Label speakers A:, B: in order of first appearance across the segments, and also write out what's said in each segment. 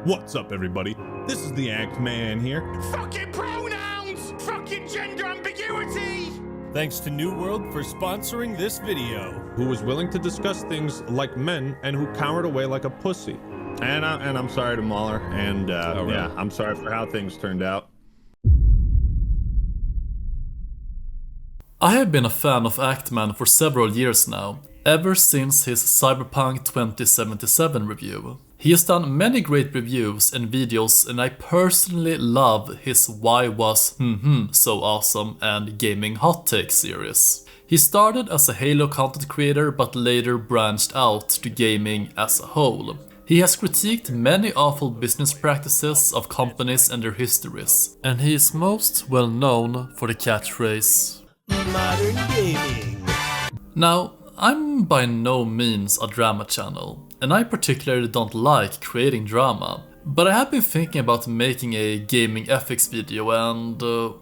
A: What's up, everybody? This is the Act Man here.
B: Fucking pronouns! Fucking gender ambiguity!
C: Thanks to New World for sponsoring this video.
A: Who was willing to discuss things like men and who cowered away like a pussy. And I'm sorry to Mahler, and yeah, I'm sorry for how things turned out.
D: I have been a fan of Actman for several years now, ever since his Cyberpunk 2077 review. He has done many great reviews and videos, and I personally love his Why Was So Awesome and Gaming Hot Take series. He started as a Halo content creator but later branched out to gaming as a whole. He has critiqued many awful business practices of companies and their histories, and he is most well known for the catchphrase
C: Modern gaming.
D: Now, I'm by no means a drama channel, and I particularly don't like creating drama, but I have been thinking about making a gaming ethics video and,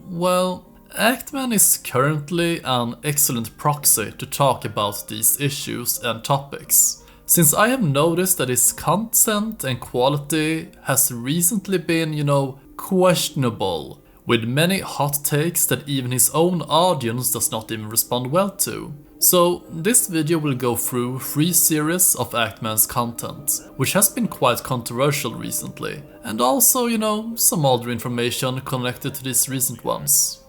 D: well, Actman is currently an excellent proxy to talk about these issues and topics, since I have noticed that his content and quality has recently been, questionable, with many hot takes that even his own audience does not even respond well to. So this video will go through 3 series of Actman's content, which has been quite controversial recently, and also, some older information connected to these recent ones.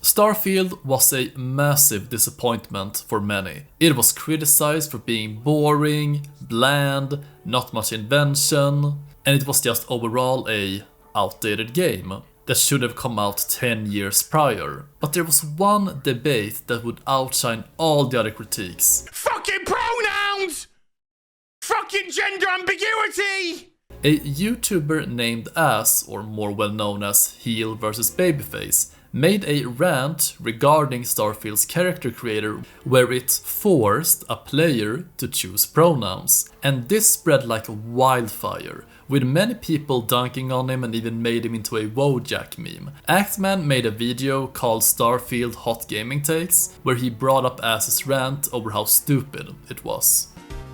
D: Starfield was a massive disappointment for many. It was criticized for being boring, bland, not much invention, and it was just overall a outdated game that should have come out 10 years prior. But there was one debate that would outshine all the other critiques.
B: Fucking pronouns! Fucking gender ambiguity!
D: A YouTuber named Ass, or more well known as Heel vs Babyface, made a rant regarding Starfield's character creator where it forced a player to choose pronouns, and this spread like wildfire, with many people dunking on him and even made him into a Wojak meme. Actman made a video called Starfield Hot Gaming Takes, where he brought up Ass's rant over how stupid it was.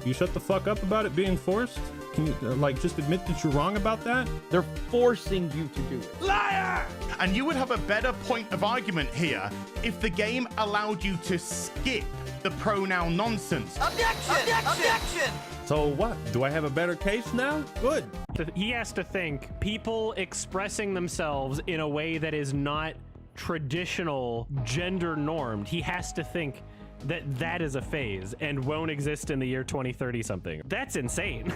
A: You shut the fuck up about it being forced? Can you, just admit that you're wrong about that?
E: They're forcing you to do it.
B: Liar! And you would have a better point of argument here if the game allowed you to skip the pronoun nonsense.
F: Objection! Objection!
A: So what? Do I have a better case now? Good.
G: He has to think people expressing themselves in a way that is not traditional gender normed. He has to think that is a phase and won't exist in the year 2030 something. That's insane.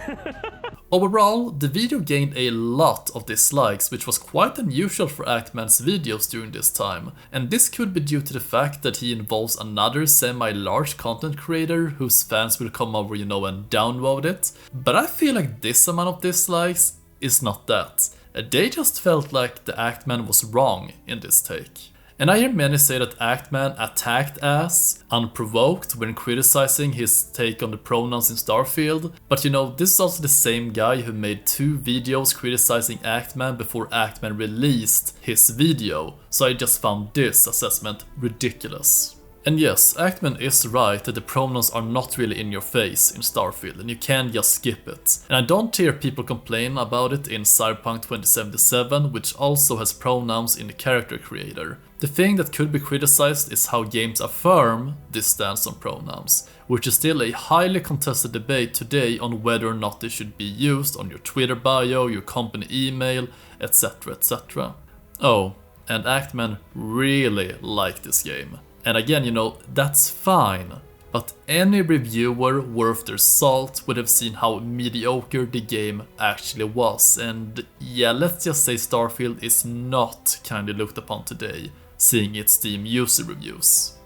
D: Overall, the video gained a lot of dislikes, which was quite unusual for Actman's videos during this time, and this could be due to the fact that he involves another semi-large content creator whose fans will come over, and downvote it, but I feel like this amount of dislikes is not that. They just felt like the Actman was wrong in this take. And I hear many say that Actman attacked Ass unprovoked when criticizing his take on the pronouns in Starfield, but this is also the same guy who made 2 videos criticizing Actman before Actman released his video, so I just found this assessment ridiculous. And yes, Actman is right that the pronouns are not really in your face in Starfield and you can just skip it. And I don't hear people complain about it in Cyberpunk 2077, which also has pronouns in the character creator. The thing that could be criticized is how games affirm this stance on pronouns, which is still a highly contested debate today on whether or not they should be used on your Twitter bio, your company email, etc, etc. Oh, and Actman really liked this game. And again, that's fine, but any reviewer worth their salt would have seen how mediocre the game actually was, and yeah, let's just say Starfield is not kindly looked upon today, seeing its Steam user reviews.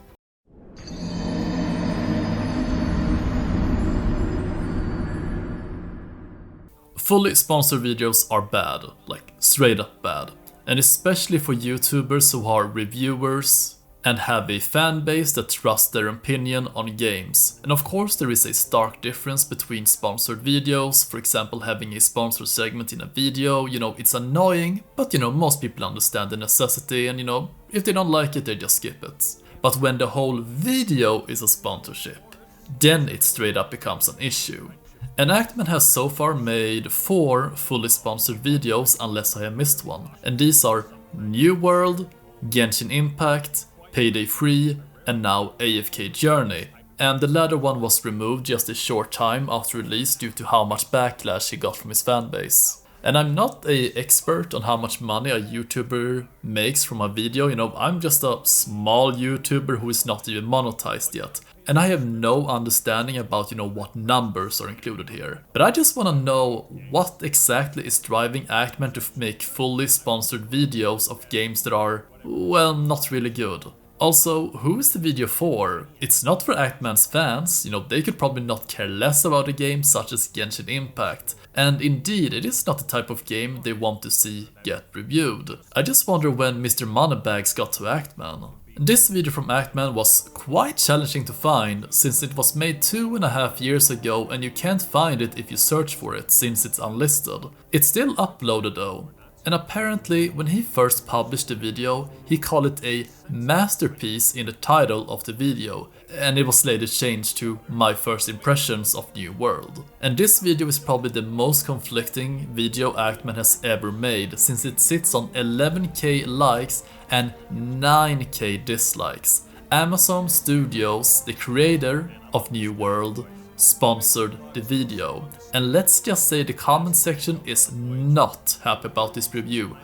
D: Fully sponsored videos are bad, like straight up bad, and especially for YouTubers who are reviewers and have a fan base that trusts their opinion on games. And of course there is a stark difference between sponsored videos, for example having a sponsored segment in a video, it's annoying, but most people understand the necessity and if they don't like it they just skip it. But when the whole video is a sponsorship, then it straight up becomes an issue. And Actman has so far made 4 fully sponsored videos, unless I have missed one. And these are New World, Genshin Impact, Payday 3, and now AFK Journey. And the latter one was removed just a short time after release due to how much backlash he got from his fanbase. And I'm not an expert on how much money a YouTuber makes from a video, I'm just a small YouTuber who is not even monetized yet. And I have no understanding about, what numbers are included here. But I just wanna know what exactly is driving Actman to make fully sponsored videos of games that are, well, not really good. Also, who is the video for? It's not for Actman's fans, they could probably not care less about a game such as Genshin Impact. And indeed, it is not the type of game they want to see get reviewed. I just wonder when Mr. Moneybags got to Actman. This video from Actman was quite challenging to find, since it was made 2.5 years ago and you can't find it if you search for it, since it's unlisted. It's still uploaded though. And apparently, when he first published the video, he called it a masterpiece in the title of the video, and it was later changed to My First Impressions of New World. And this video is probably the most conflicting video Actman has ever made, since it sits on 11k likes and 9k dislikes. Amazon Studios, the creator of New World, sponsored the video. And let's just say the comment section is not happy about this review.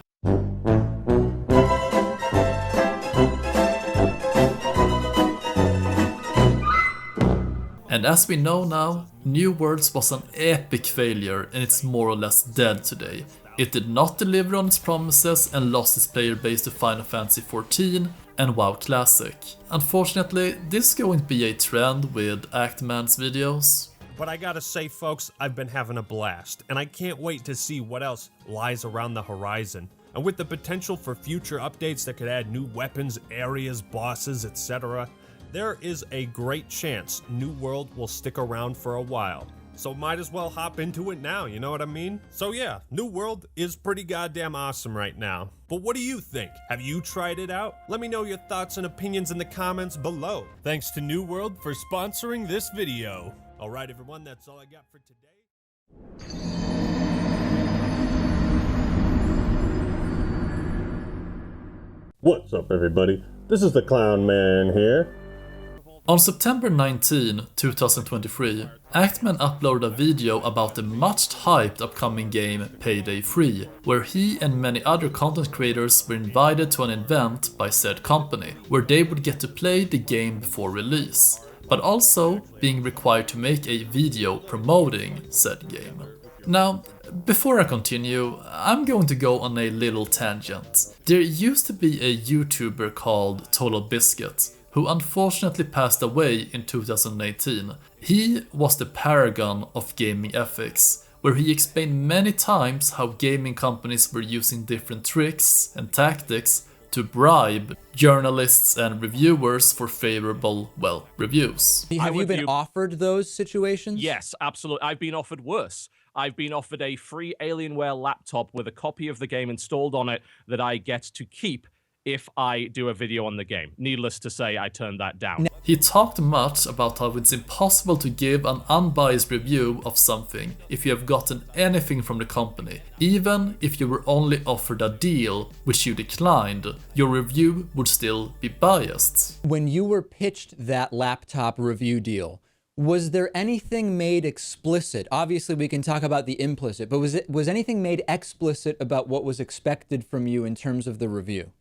D: And as we know now, New Worlds was an epic failure and it's more or less dead today. It did not deliver on its promises and lost its player base to Final Fantasy XIV and WoW Classic. Unfortunately, this is going to be a trend with Actman's videos.
H: But I gotta say, folks, I've been having a blast, and I can't wait to see what else lies around the horizon. And with the potential for future updates that could add new weapons, areas, bosses, etc., there is a great chance New World will stick around for a while. So might as well hop into it now, you know what I mean? So yeah, New World is pretty goddamn awesome right now. But what do you think? Have you tried it out? Let me know your thoughts and opinions in the comments below.
C: Thanks to New World for sponsoring this video.
H: Alright everyone, that's all I got for today.
A: What's up everybody? This is the Clown Man here.
D: On September 19, 2023, Actman uploaded a video about the much hyped upcoming game Payday 3, where he and many other content creators were invited to an event by said company, where they would get to play the game before release, but also being required to make a video promoting said game. Now, before I continue, I'm going to go on a little tangent. There used to be a YouTuber called Total Biscuit, who unfortunately passed away in 2018. He was the paragon of gaming ethics, where he explained many times how gaming companies were using different tricks and tactics to bribe journalists and reviewers for favorable, well, reviews.
I: Have you been offered those situations?
E: Yes, absolutely. I've been offered worse. I've been offered a free Alienware laptop with a copy of the game installed on it that I get to keep if I do a video on the game. Needless to say, I turned that down.
D: He talked much about how it's impossible to give an unbiased review of something if you have gotten anything from the company. Even if you were only offered a deal, which you declined, your review would still be biased.
I: When you were pitched that laptop review deal, was there anything made explicit? Obviously, we can talk about the implicit, but was anything made explicit about what was expected from you in terms of the review?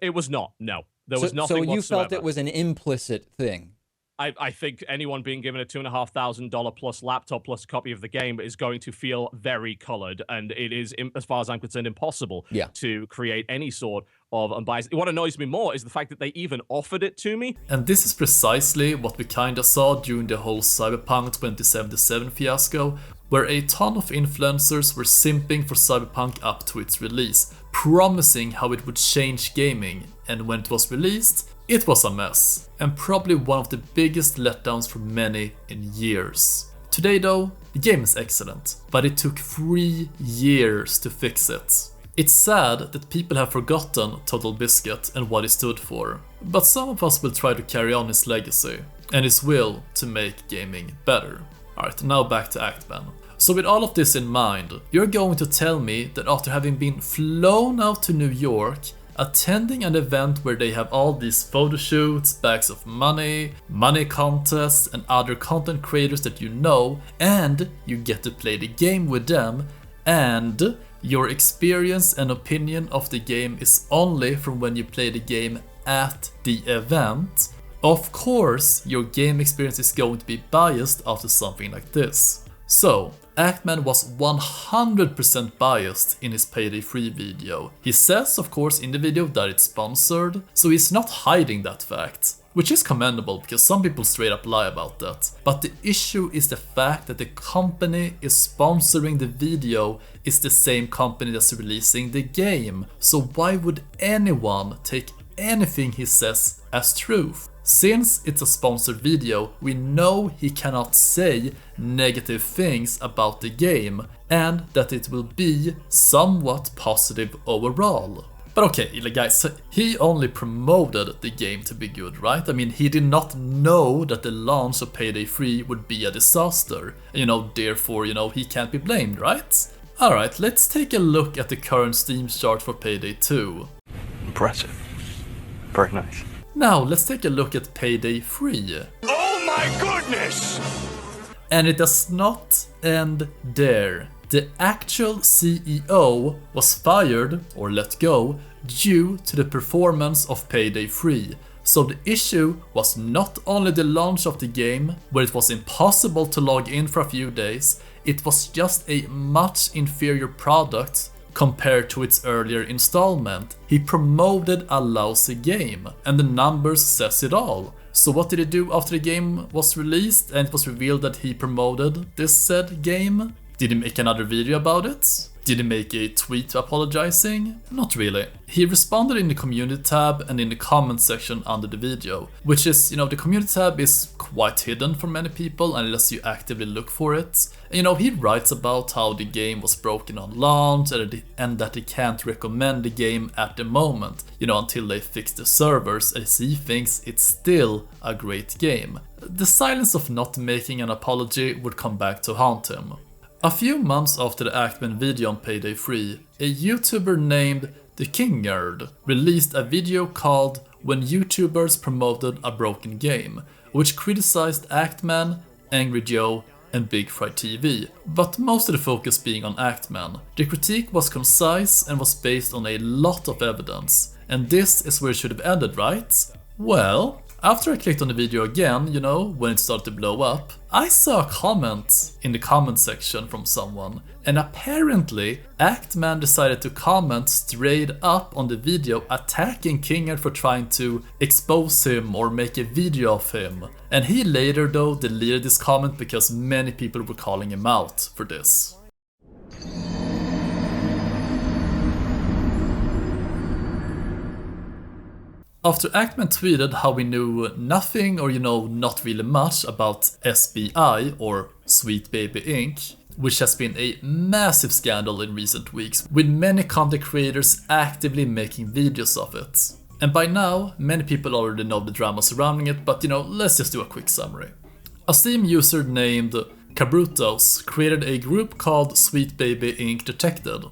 E: It was not, no. There was nothing
I: So you
E: whatsoever.
I: felt it was an implicit thing?
E: I think anyone being given a $2,500 plus laptop plus a copy of the game is going to feel very colored, and it is, as far as I'm concerned, impossible to create any sort of unbiased. What annoys me more is the fact that they even offered it to me.
D: And this is precisely what we kinda saw during the whole Cyberpunk 2077 fiasco, where a ton of influencers were simping for Cyberpunk up to its release, promising how it would change gaming, and when it was released, it was a mess, and probably one of the biggest letdowns for many in years. Today though, the game is excellent, but it took 3 years to fix it. It's sad that people have forgotten Total Biscuit and what he stood for, but some of us will try to carry on his legacy and his will to make gaming better. Alright, now back to Actman. So with all of this in mind, you're going to tell me that after having been flown out to New York, attending an event where they have all these photo shoots, bags of money, money contests and other content creators that you know, and you get to play the game with them, and your experience and opinion of the game is only from when you play the game at the event, of course your game experience is going to be biased after something like this. So, Actman was 100% biased in his Payday 3 video. He says, of course, in the video that it's sponsored, so he's not hiding that fact. Which is commendable, because some people straight up lie about that. But the issue is the fact that the company is sponsoring the video is the same company that's releasing the game. So why would anyone take anything he says as truth? Since it's a sponsored video, we know he cannot say negative things about the game, and that it will be somewhat positive overall. But okay, guys, he only promoted the game to be good, right? I mean, he did not know that the launch of Payday 3 would be a disaster. Therefore, he can't be blamed, right? Alright, let's take a look at the current Steam chart for Payday 2.
J: Impressive. Very nice.
D: Now, let's take a look at Payday 3.
C: Oh my goodness!
D: And it does not end there. The actual CEO was fired or let go due to the performance of Payday 3. So the issue was not only the launch of the game, where it was impossible to log in for a few days, it was just a much inferior product compared to its earlier installment. He promoted a lousy game, and the numbers says it all. So what did he do after the game was released and it was revealed that he promoted this said game? Did he make another video about it? Did he make a tweet apologizing? Not really. He responded in the community tab and in the comment section under the video, which is, the community tab is quite hidden for many people unless you actively look for it. And, he writes about how the game was broken on launch and that he can't recommend the game at the moment, until they fix the servers, as he thinks it's still a great game. The silence of not making an apology would come back to haunt him. A few months after the Actman video on Payday 3, a YouTuber named The King Nerd released a video called When YouTubers Promoted a Broken Game, which criticized Actman, Angry Joe, and Big Fry TV, but most of the focus being on Actman. The critique was concise and was based on a lot of evidence, and this is where it should have ended, right? Well, after I clicked on the video again, when it started to blow up, I saw a comment in the comment section from someone, and apparently Actman decided to comment straight up on the video attacking Kinger for trying to expose him or make a video of him. And he later though deleted this comment because many people were calling him out for this. After Actman tweeted how we knew nothing or not really much about SBI or Sweet Baby Inc., which has been a massive scandal in recent weeks, with many content creators actively making videos of it. And by now, many people already know the drama surrounding it, but let's just do a quick summary. A Steam user named Cabrutos created a group called Sweet Baby Inc. Detected,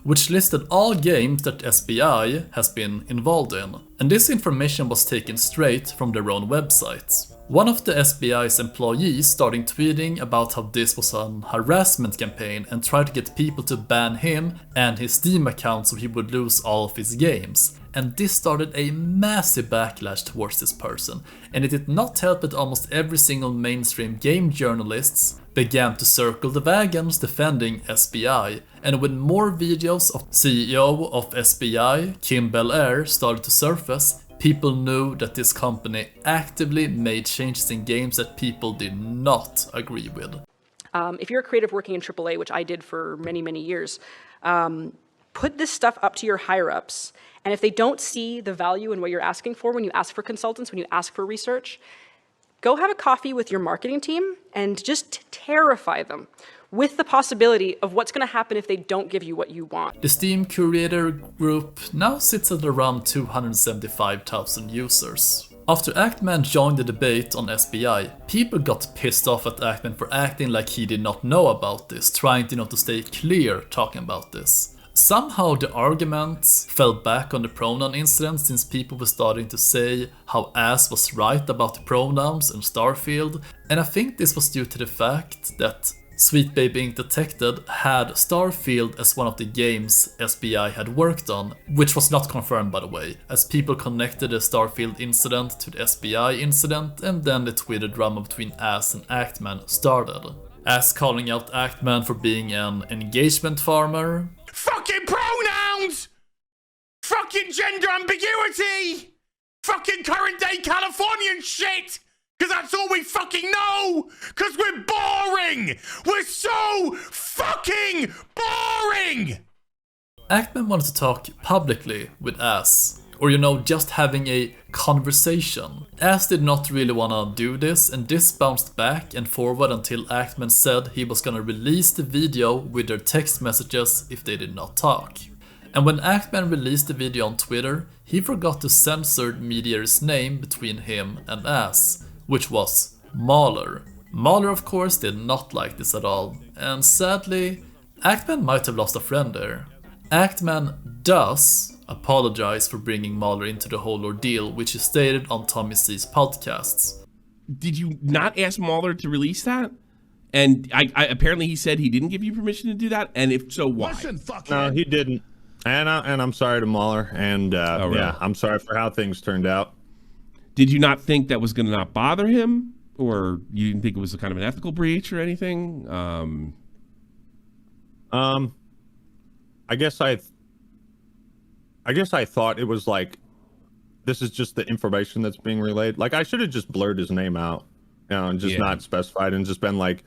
D: which listed all games that SBI has been involved in, and this information was taken straight from their own website. One of the SBI's employees started tweeting about how this was an harassment campaign and tried to get people to ban him and his Steam account so he would lose all of his games. And this started a massive backlash towards this person, and it did not help that almost every single mainstream game journalists began to circle the wagons defending SBI, and when more videos of CEO of SBI, Kim Bel-Air, started to surface, people knew that this company actively made changes in games that people did not agree with.
K: If you're a creative working in AAA, which I did for many, many years, put this stuff up to your higher-ups. And if they don't see the value in what you're asking for when you ask for consultants, when you ask for research, go have a coffee with your marketing team and just terrify them with the possibility of what's going to happen if they don't give you what you want.
D: The Steam Curator group now sits at around 275,000 users. After Actman joined the debate on SBI, people got pissed off at Actman for acting like he did not know about this, trying to stay clear talking about this. Somehow the arguments fell back on the pronoun incident since people were starting to say how Ass was right about the pronouns and Starfield, and I think this was due to the fact that Sweet Baby Inc. Detected had Starfield as one of the games SBI had worked on, which was not confirmed by the way, as people connected the Starfield incident to the SBI incident, and then the Twitter drama between Ass and Actman started. Ass calling out Actman for being an engagement farmer.
B: Fucking pronouns! Fucking gender ambiguity! Fucking current day Californian shit! Because that's all we fucking know! Because we're boring! We're so fucking boring!
D: Actman wanted to talk publicly with Ass, or just having a conversation. Ass did not really wanna do this, and this bounced back and forward until Actman said he was gonna release the video with their text messages if they did not talk. And when Actman released the video on Twitter, he forgot to censor the mediator's name between him and Ass, which was Mahler. Mahler of course did not like this at all, and sadly, Actman might have lost a friend there. Actman does apologize for bringing Mahler into the whole ordeal, which he stated on Tommy C's podcasts.
L: Did you not ask Mahler to release that? And I apparently he said he didn't give you permission to do that, and if so, why?
A: Listen, no, he didn't. And I'm sorry to Mahler, and
L: really?
A: yeah, I'm sorry for how things turned out.
L: Did you not think that was going to not bother him, or you didn't think it was a kind of an ethical breach or anything?
A: I guess I thought it was like, this is just the information that's being relayed. Like, I should have just blurred his name out, and just not specified, and just been like,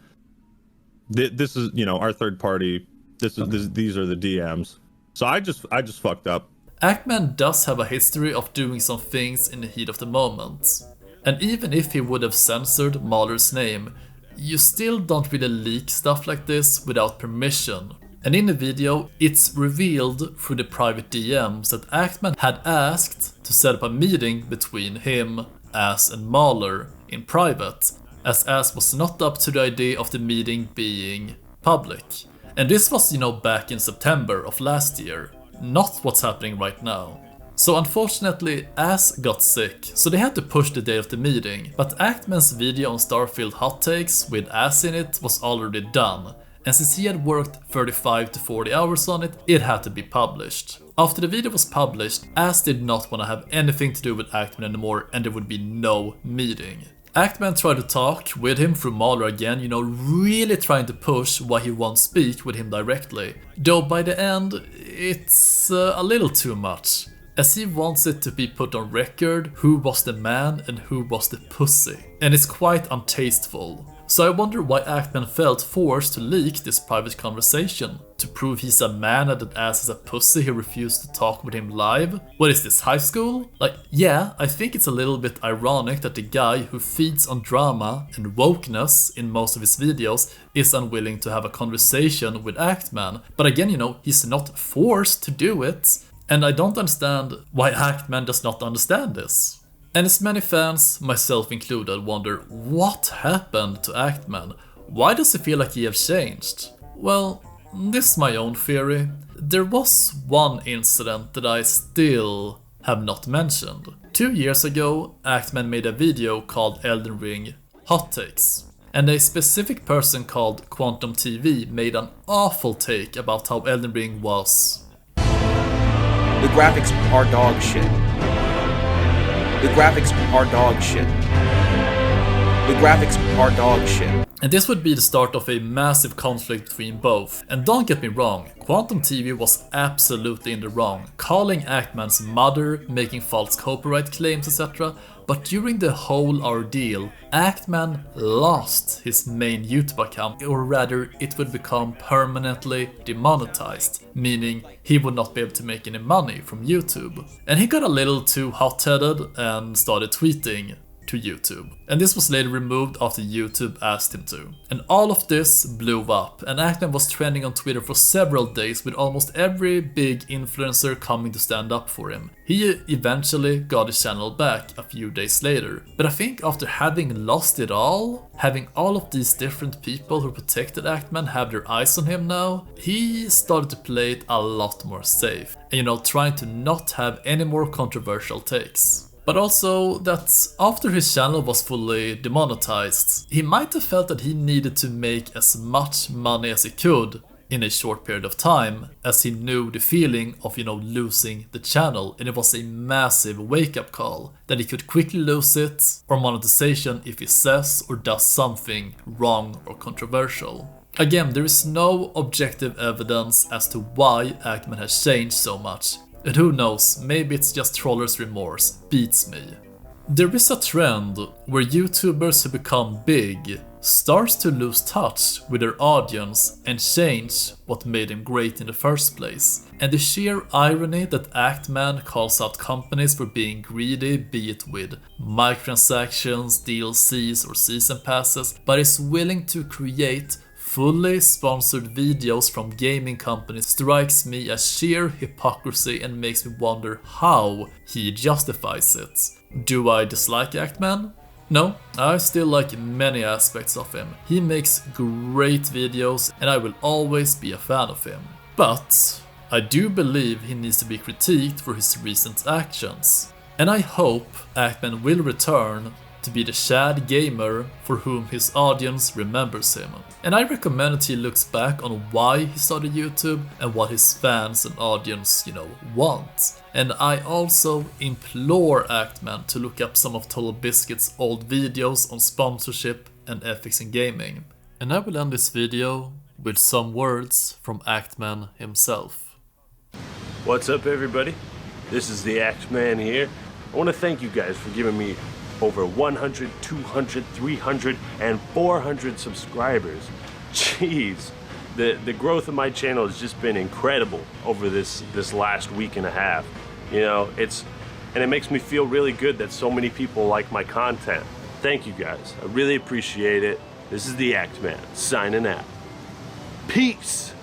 A: this is, our third party. These are the DMs. So I just fucked up.
D: Actman does have a history of doing some things in the heat of the moment. And even if he would have censored Mahler's name, you still don't really leak stuff like this without permission. And in the video, it's revealed through the private DMs that Actman had asked to set up a meeting between him, Ass and Mahler in private, as Ass was not up to the idea of the meeting being public. And this was, back in September of last year. Not what's happening right now. So unfortunately, Ass got sick, so they had to push the day of the meeting, but Actman's video on Starfield hot takes with Ass in it was already done, and since he had worked 35 to 40 hours on it, it had to be published. After the video was published, Ass did not want to have anything to do with Actman anymore, and there would be no meeting. Actman tried to talk with him through Mahler again, really trying to push why he won't speak with him directly. Though by the end, it's a little too much, as he wants it to be put on record who was the man and who was the pussy. And it's quite untasteful. So I wonder why Actman felt forced to leak this private conversation. To prove he's a man and that Ass is a pussy, he refused to talk with him live? What is this, high school? Yeah, I think it's a little bit ironic that the guy who feeds on drama and wokeness in most of his videos is unwilling to have a conversation with Actman. But again, he's not forced to do it. And I don't understand why Actman does not understand this. And as many fans, myself included, wonder what happened to Actman? Why does he feel like he has changed? Well, this is my own theory. There was one incident that I still have not mentioned. 2 years ago, Actman made a video called Elden Ring Hot Takes. And a specific person called Quantum TV made an awful take about how Elden Ring was.
M: The graphics are dog shit. The graphics are dog shit. The graphics are dog shit.
D: And this would be the start of a massive conflict between both. And don't get me wrong, Quantum TV was absolutely in the wrong, calling Actman's mother, making false copyright claims, etc. But during the whole ordeal, Actman lost his main YouTube account, or rather it would become permanently demonetized, meaning he would not be able to make any money from YouTube. And he got a little too hot-headed and started tweeting, to YouTube. And this was later removed after YouTube asked him to. And all of this blew up, and Ackman was trending on Twitter for several days with almost every big influencer coming to stand up for him. He eventually got his channel back a few days later. But I think after having lost it all, having all of these different people who protected Ackman have their eyes on him now, he started to play it a lot more safe. And trying to not have any more controversial takes. But also that after his channel was fully demonetized, he might have felt that he needed to make as much money as he could in a short period of time, as he knew the feeling of, losing the channel, and it was a massive wake-up call that he could quickly lose it, or monetization if he says or does something wrong or controversial. Again, there is no objective evidence as to why Ackman has changed so much. And who knows, maybe it's just troller's remorse, beats me. There is a trend where YouTubers who become big starts to lose touch with their audience and change what made them great in the first place. And the sheer irony that Ackman calls out companies for being greedy, be it with microtransactions, DLCs or season passes, but is willing to create fully sponsored videos from gaming companies strikes me as sheer hypocrisy and makes me wonder how he justifies it. Do I dislike Ackman? No, I still like many aspects of him. He makes great videos and I will always be a fan of him. But I do believe he needs to be critiqued for his recent actions. And I hope Ackman will return to be the Chad gamer for whom his audience remembers him. And I recommend that he looks back on why he started YouTube and what his fans and audience, want. And I also implore Ackman to look up some of Total Biscuit's old videos on sponsorship and ethics in gaming. And I will end this video with some words from Ackman himself.
N: What's up, everybody? This is the Ackman here. I want to thank you guys for giving me over 100, 200, 300, and 400 subscribers. Jeez, the growth of my channel has just been incredible over this last week and a half. And it makes me feel really good that so many people like my content. Thank you guys. I really appreciate it. This is the Ackman signing out. Peace.